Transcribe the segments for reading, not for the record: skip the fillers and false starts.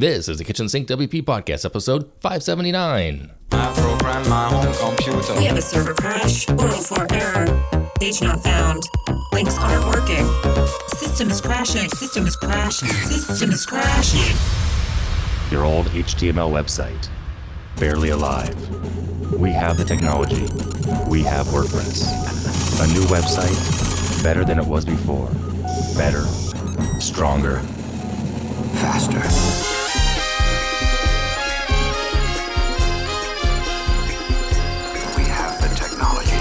This is the Kitchen Sink WP Podcast, episode 579. I program my home computer. We have a server crash, 404 error, page not found, links aren't working, system is crashing, system is crashing, system is crashing. Your old HTML website, barely alive. We have the technology. We have WordPress. A new website, better than it was before. Better, stronger, faster. We have the technology.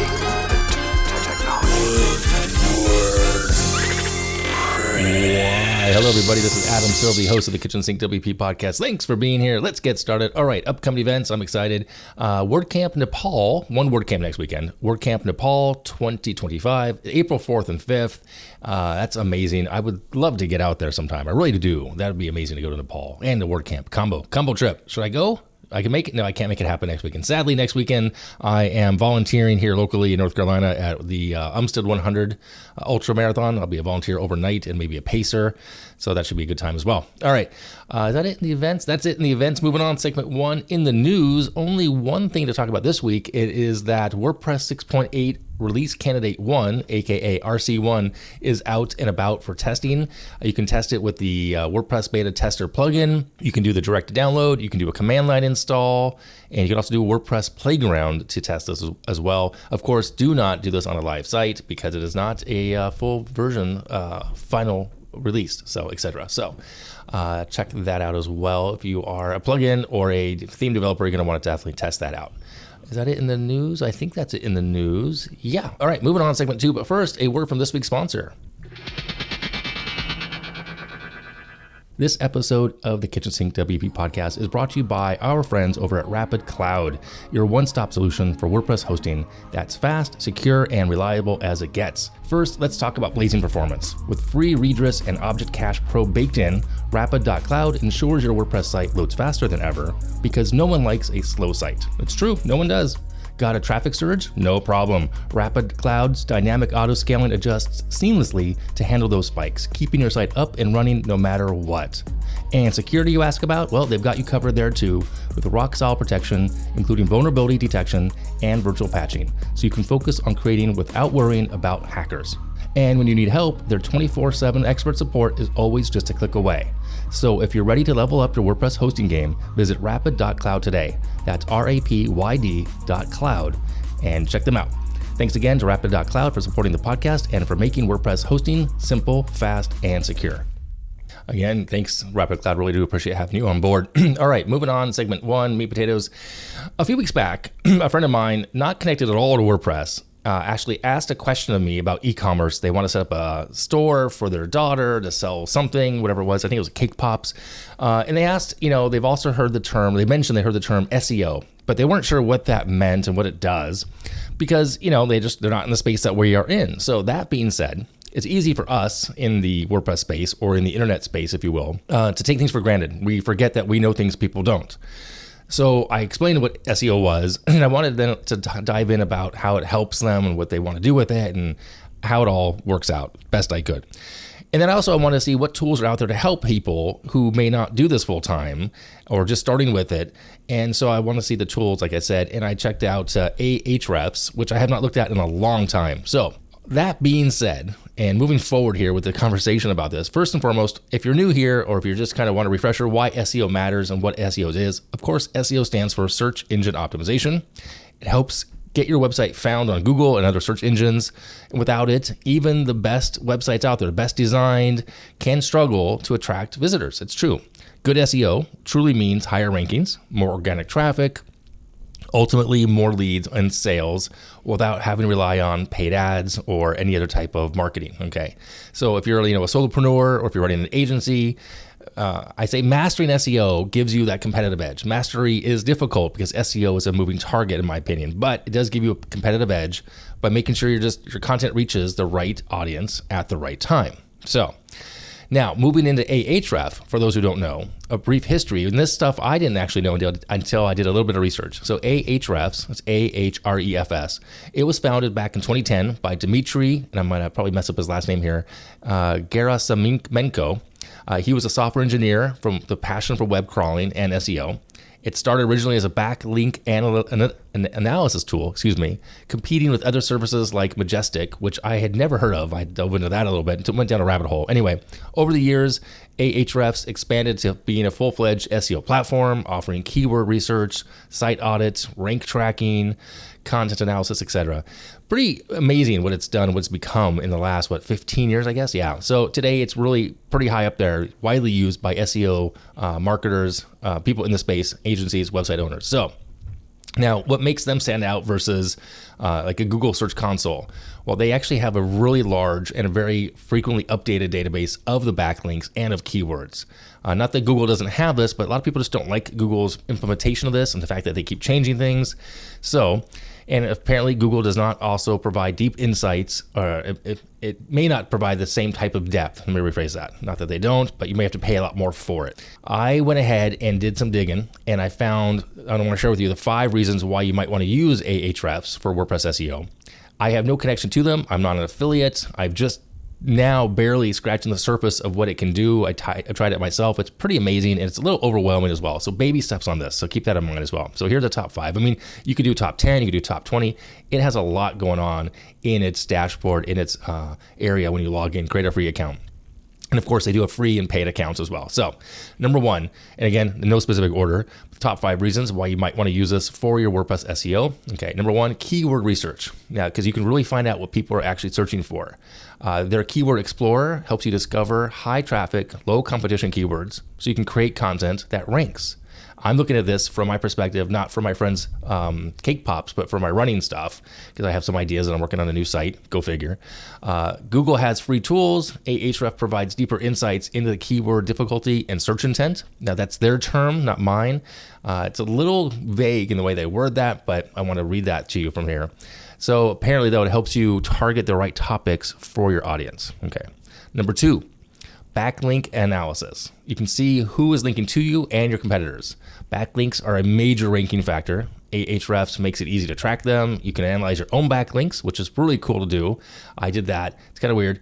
Hello, everybody. This is Adam Silvey, host of the Kitchen Sink WP Podcast. Thanks for being here. Let's get started. All right, upcoming events. I'm excited. WordCamp Nepal, one WordCamp next weekend. WordCamp Nepal 2025, April 4th and 5th. That's amazing. I would love to get out there sometime. I really do. That would be amazing to go to Nepal and the WordCamp combo trip. Should I go? I can make it. No, I can't make it happen next weekend. Sadly, next weekend, I am volunteering here locally in North Carolina at the Umstead 100 Ultra Marathon. I'll be a volunteer overnight and maybe a pacer. So that should be a good time as well. All right. Is that it in the events? That's it in the events. Moving on, segment 1 in the news. Only one thing to talk about this week. It is that WordPress 6.8 Release Candidate 1, aka RC1, is out and about for testing. You can test it with the WordPress Beta Tester plugin. You can do the direct download. You can do a command line install. And you can also do a WordPress Playground to test this as well. Of course, do not do this on a live site because it is not a full version final released, so etc. So check that out as well. If you are a plugin or a theme developer, you're going to want to definitely test that out. Is that it in the news? I think that's it in the news. Yeah. All right, moving on to segment 2. But first, a word from this week's sponsor. This episode of the Kitchen Sink WP Podcast is brought to you by our friends over at Rapid Cloud, your one-stop solution for WordPress hosting that's fast, secure, and reliable as it gets. First, let's talk about blazing performance. With free redress and Object Cache Pro baked in, Rapid.cloud ensures your WordPress site loads faster than ever because no one likes a slow site. It's true, no one does. Got a traffic surge? No problem. Rapid Cloud's dynamic auto-scaling adjusts seamlessly to handle those spikes, keeping your site up and running no matter what. And security you ask about? Well, they've got you covered there too, with rock-solid protection, including vulnerability detection and virtual patching, so you can focus on creating without worrying about hackers. And when you need help, their 24/7 expert support is always just a click away. So if you're ready to level up your WordPress hosting game, visit rapid.cloud today. That's rapyd.cloud and check them out. Thanks again to rapid.cloud for supporting the podcast and for making WordPress hosting simple, fast, and secure. Again, thanks, Rapid Cloud. Really do appreciate having you on board. All right, moving on, segment 1, meat potatoes. A few weeks back, a friend of mine, not connected at all to WordPress, actually asked a question of me about e-commerce. They want to set up a store for their daughter to sell something, whatever it was. I think it was Cake Pops. And they asked, they've also heard the term, they heard the term SEO, but they weren't sure what that meant and what it does because, they're not in the space that we are in. So that being said, it's easy for us in the WordPress space or in the internet space, if you will, to take things for granted. We forget that we know things people don't. So I explained what SEO was, and I wanted them to dive in about how it helps them and what they want to do with it and how it all works out best I could. And then also I want to see what tools are out there to help people who may not do this full time or just starting with it. And so I want to see the tools, like I said, and I checked out AHREFS, which I have not looked at in a long time. So that being said, and moving forward here with the conversation about this, first and foremost, if you're new here or if you just kind of want a refresher why SEO matters and what SEO is, of course, SEO stands for Search Engine Optimization. It helps get your website found on Google and other search engines. And without it, even the best websites out there, the best designed, can struggle to attract visitors. It's true. Good SEO truly means higher rankings, more organic traffic, ultimately more leads and sales without having to rely on paid ads or any other type of marketing. Okay. So if you're, a solopreneur or if you're running an agency, I say mastering SEO gives you that competitive edge. Mastery is difficult because SEO is a moving target in my opinion, but it does give you a competitive edge by making sure your content reaches the right audience at the right time. So now, moving into AHREF, for those who don't know, a brief history, and this stuff I didn't actually know until I did a little bit of research. So AHREFS, it's AHREFS. It was founded back in 2010 by Dmitry, and I might probably mess up his last name here, Gerasimenko. He was a software engineer from the passion for web crawling and SEO. It started originally as a backlink analysis tool, competing with other services like Majestic, which I had never heard of. I dove into that a little bit and went down a rabbit hole. Anyway, over the years, AHREFS expanded to being a full-fledged SEO platform, offering keyword research, site audits, rank tracking, content analysis, etc. Pretty amazing what it's done, what it's become in the last, 15 years, I guess? Yeah. So today it's really pretty high up there, widely used by SEO marketers, people in the space, agencies, website owners. So now what makes them stand out versus like a Google Search Console? Well, they actually have a really large and a very frequently updated database of the backlinks and of keywords. Not that Google doesn't have this, but a lot of people just don't like Google's implementation of this and the fact that they keep changing things. So, and apparently Google does not also provide deep insights, or it may not provide the same type of depth. Let me rephrase that. Not that they don't, but you may have to pay a lot more for it. I went ahead and did some digging, and I want to share with you the 5 reasons why you might want to use AHREFS for WordPress SEO. I have no connection to them. I'm not an affiliate. I've just now barely scratching the surface of what it can do. I tried it myself. It's pretty amazing, and it's a little overwhelming as well. So baby steps on this. So keep that in mind as well. So here are the top 5. I mean, you could do top 10, you could do top 20. It has a lot going on in its dashboard, in its area when you log in, create a free account. And of course, they do have free and paid accounts as well. So number 1, and again, in no specific order, top 5 reasons why you might want to use this for your WordPress SEO. Okay, number 1, keyword research. Now, because you can really find out what people are actually searching for. Their Keyword Explorer helps you discover high traffic, low competition keywords so you can create content that ranks. I'm looking at this from my perspective, not for my friends' cake pops, but for my running stuff, because I have some ideas and I'm working on a new site. Go figure. Google has free tools. Ahrefs provides deeper insights into the keyword difficulty and search intent. Now, that's their term, not mine. It's a little vague in the way they word that, but I want to read that to you from here. So apparently, though, it helps you target the right topics for your audience. Okay. Number 2. Backlink analysis. You can see who is linking to you and your competitors. Backlinks are a major ranking factor. Ahrefs makes it easy to track them. You can analyze your own backlinks, which is really cool to do. I did that. It's kind of weird.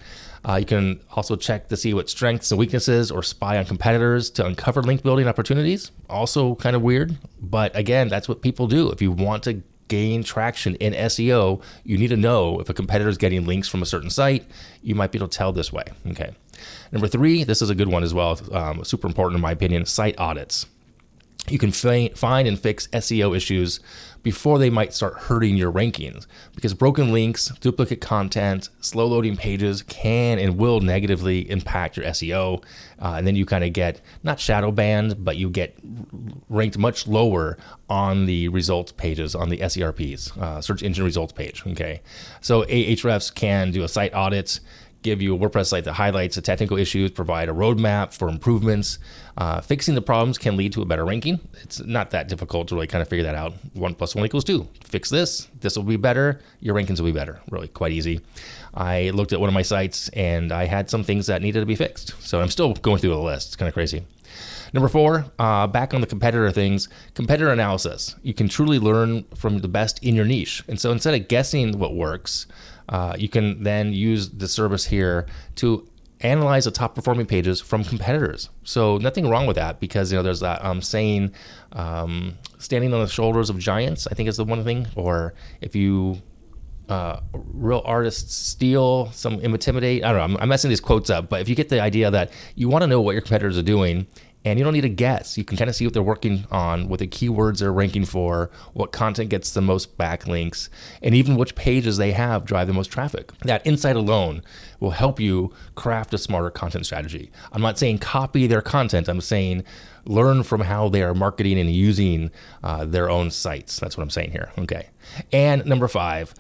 You can also check to see what strengths and weaknesses or spy on competitors to uncover link building opportunities. Also kind of weird, but again, that's what people do. If you want to gain traction in SEO, you need to know if a competitor is getting links from a certain site. You might be able to tell this way. Okay. Number 3, this is a good one as well. Super important in my opinion, site audits. You can find and fix SEO issues before they might start hurting your rankings, because broken links, duplicate content, slow loading pages can and will negatively impact your SEO. And then you kind of get not shadow banned, but you get ranked much lower on the results pages, on the SERPs, search engine results page. Okay. So Ahrefs can do a site audit, give you a WordPress site that highlights the technical issues, provide a roadmap for improvements. Fixing the problems can lead to a better ranking. It's not that difficult to really kind of figure that out. 1 + 1 = 2. Fix this will be better. Your rankings will be better. Really quite easy. I looked at one of my sites and I had some things that needed to be fixed. So I'm still going through the list. It's kind of crazy. Number 4, back on the competitor things, competitor analysis. You can truly learn from the best in your niche. And so instead of guessing what works, you can then use the service here to analyze the top performing pages from competitors. So nothing wrong with that, because there's that saying, standing on the shoulders of giants, I think is the one thing. Or if you real artists steal, some intimidate. I don't know. I'm messing these quotes up, but if you get the idea that you want to know what your competitors are doing, and you don't need to guess. You can kind of see what they're working on, what the keywords they're ranking for, what content gets the most backlinks, and even which pages they have drive the most traffic. That insight alone will help you craft a smarter content strategy. I'm not saying copy their content. I'm saying learn from how they are marketing and using their own sites. That's what I'm saying here. Okay. And number 5,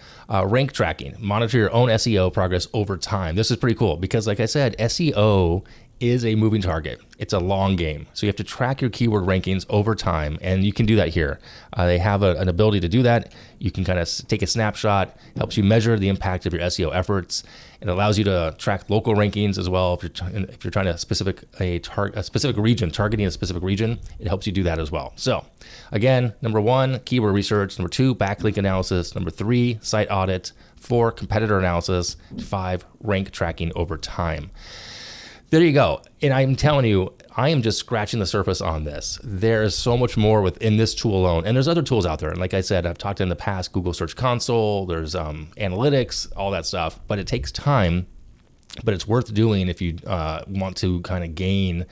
rank tracking. Monitor your own SEO progress over time. This is pretty cool because, like I said, SEO is a moving target. It's a long game. So you have to track your keyword rankings over time, and you can do that here. They have an ability to do that. You can kind of take a snapshot, helps you measure the impact of your SEO efforts. It allows you to track local rankings as well. If you're trying to a specific region, targeting a specific region, it helps you do that as well. So again, number 1, keyword research. Number 2, backlink analysis. Number 3, site audit. 4, competitor analysis. 5, rank tracking over time. There you go. And I'm telling you, I am just scratching the surface on this. There is so much more within this tool alone. And there's other tools out there. And like I said, I've talked in the past, Google Search Console, there's analytics, all that stuff. But it takes time, but it's worth doing if you want to kind of gain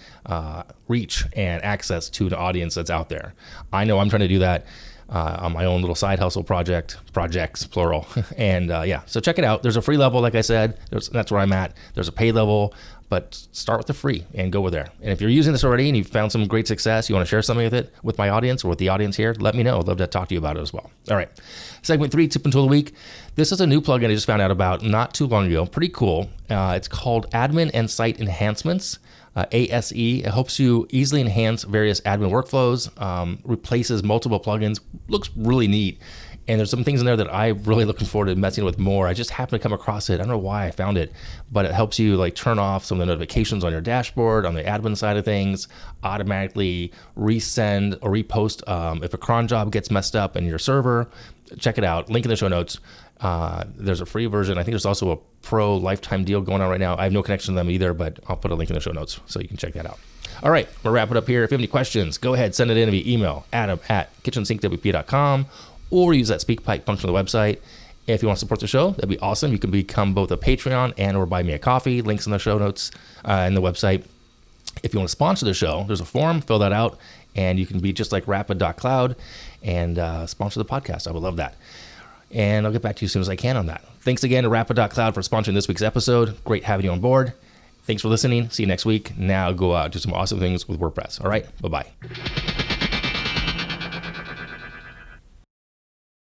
reach and access to the audience that's out there. I know I'm trying to do that on my own little side hustle projects, plural. And so check it out. There's a free level, like I said, that's where I'm at. There's a paid level, but start with the free and go over there. And if you're using this already and you've found some great success, you want to share something with it with my audience or with the audience here, let me know. I'd love to talk to you about it as well. All right. Segment 3, tip and tool of the week. This is a new plugin I just found out about not too long ago. Pretty cool. It's called Admin and Site Enhancements. ASE. It helps you easily enhance various admin workflows, replaces multiple plugins, looks really neat. And there's some things in there that I'm really looking forward to messing with more. I just happened to come across it. I don't know why I found it, but it helps you like turn off some of the notifications on your dashboard, on the admin side of things, automatically resend or repost if a cron job gets messed up in your server. Check it out. Link in the show notes. There's a free version. I think there's also a pro lifetime deal going on right now. I have no connection to them either, but I'll put a link in the show notes so you can check that out. All right, we'll wrap it up here. If you have any questions, go ahead, send it in via email, adam@KitchensinkWP.com, or use that SpeakPipe function on the website. If you want to support the show, that'd be awesome. You can become both a Patreon and or buy me a coffee. Links in the show notes and the website. If you want to sponsor the show, there's a form, fill that out, and you can be just like rapid.cloud and sponsor the podcast. I would love that. And I'll get back to you as soon as I can on that. Thanks again to rapid.cloud for sponsoring this week's episode. Great having you on board. Thanks for listening. See you next week. Now go out, do some awesome things with WordPress. All right, bye-bye.